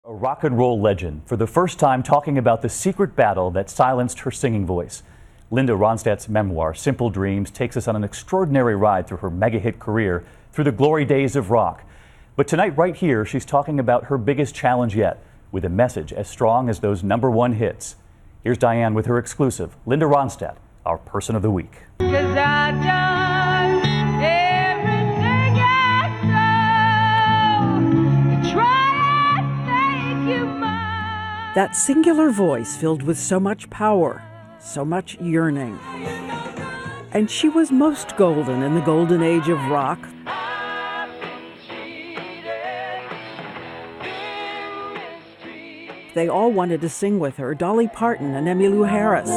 A rock and roll legend, for the first time talking about the secret battle that silenced her singing voice. Linda Ronstad's memoir, Simple Dreams, takes us on an extraordinary ride through her mega-hit career, through the glory days of rock. But tonight, right here, she's talking about her biggest challenge yet, with a message as strong as those #1 hits. Here's Diane with her exclusive, Linda Ronstad, our Person of the Week. That singular voice filled with so much power, so much yearning. And she was most golden in the golden age of rock. They all wanted to sing with her, Dolly Parton and Emmylou Harris.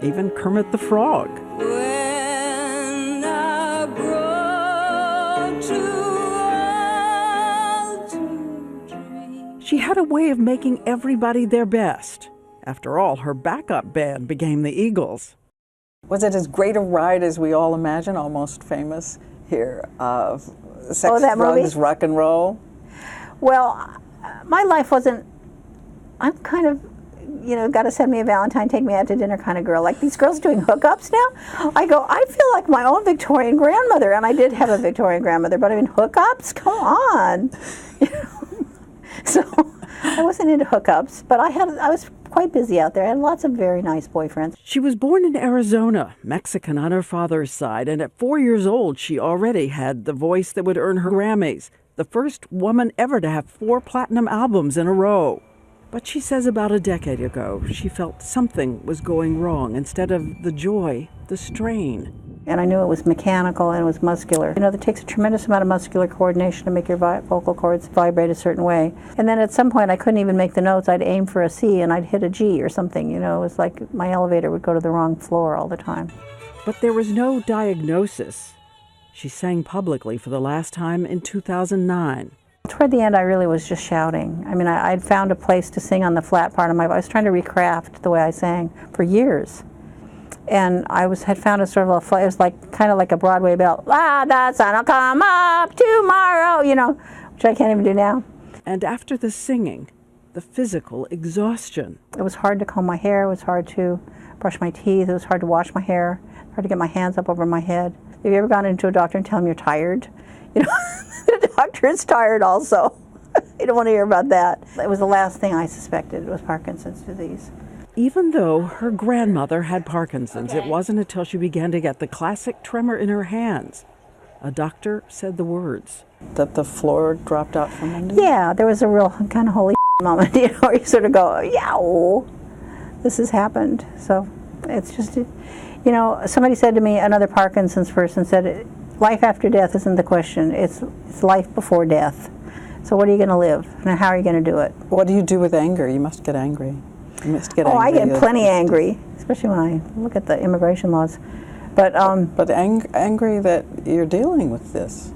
Even Kermit the Frog. She had a way of making everybody their best. After all, her backup band became the Eagles. Was it as great a ride as we all imagine? Almost famous here of sex, that drugs, movie? rock and roll. Well, my life wasn't, I'm kind of, got to send me a Valentine, take me out to dinner kind of girl. Like these girls doing hookups now. I feel like my own Victorian grandmother, and I did have a Victorian grandmother, but I mean, hookups? Come on. So I wasn't into hookups, but I was quite busy out there. I had lots of very nice boyfriends. She was born in Arizona, Mexican on her father's side, and at 4 years old, she already had the voice that would earn her Grammys, the first woman ever to have 4 platinum albums in a row. But she says about a decade ago, she felt something was going wrong. Instead of the joy, the strain. And I knew it was mechanical and it was muscular. It takes a tremendous amount of muscular coordination to make your vocal cords vibrate a certain way. And then at some point I couldn't even make the notes. I'd aim for a C and I'd hit a G or something. It was like my elevator would go to the wrong floor all the time. But there was no diagnosis. She sang publicly for the last time in 2009. Toward the end I really was just shouting. I mean, I'd found a place to sing on the flat part of my voice. I was trying to recraft the way I sang for years. And I had found a sort of it was kind of like a Broadway bell. The sun'll come up tomorrow, which I can't even do now. And after the singing, the physical exhaustion. It was hard to comb my hair. It was hard to brush my teeth. It was hard to wash my hair. Hard to get my hands up over my head. Have you ever gone into a doctor and tell him you're tired? The doctor is tired also. You don't want to hear about that. It was the last thing I suspected. It was Parkinson's disease. Even though her grandmother had Parkinson's, It wasn't until she began to get the classic tremor in her hands. A doctor said the words. That the floor dropped out from under you? Yeah, there was a real kind of holy moment, where you sort of go, yeah, this has happened. So it's just, somebody said to me, another Parkinson's person said, life after death isn't the question, it's life before death. So what are you going to live, and how are you going to do it? What do you do with anger? You must get angry. I get plenty angry, especially when I look at the immigration laws. But angry that you're dealing with this.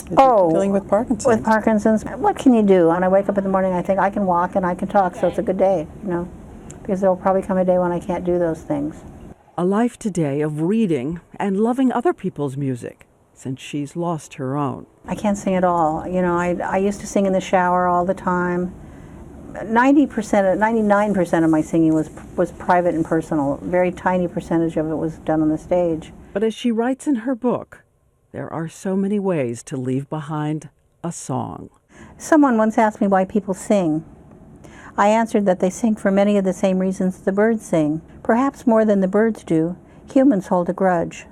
Dealing with Parkinson's. With Parkinson's, what can you do? When I wake up in the morning, I think I can walk and I can talk, so it's a good day, because there will probably come a day when I can't do those things. A life today of reading and loving other people's music, since she's lost her own. I can't sing at all. I used to sing in the shower all the time. 99% of my singing was private and personal. A very tiny percentage of it was done on the stage. But as she writes in her book, there are so many ways to leave behind a song. Someone once asked me why people sing. I answered that they sing for many of the same reasons the birds sing. Perhaps more than the birds do, humans hold a grudge.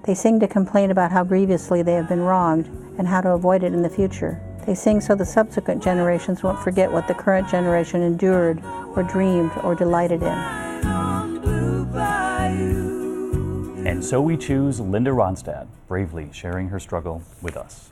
They sing to complain about how grievously they have been wronged and how to avoid it in the future. They sing so the subsequent generations won't forget what the current generation endured or dreamed or delighted in. And so we choose Linda Ronstad, bravely sharing her struggle with us.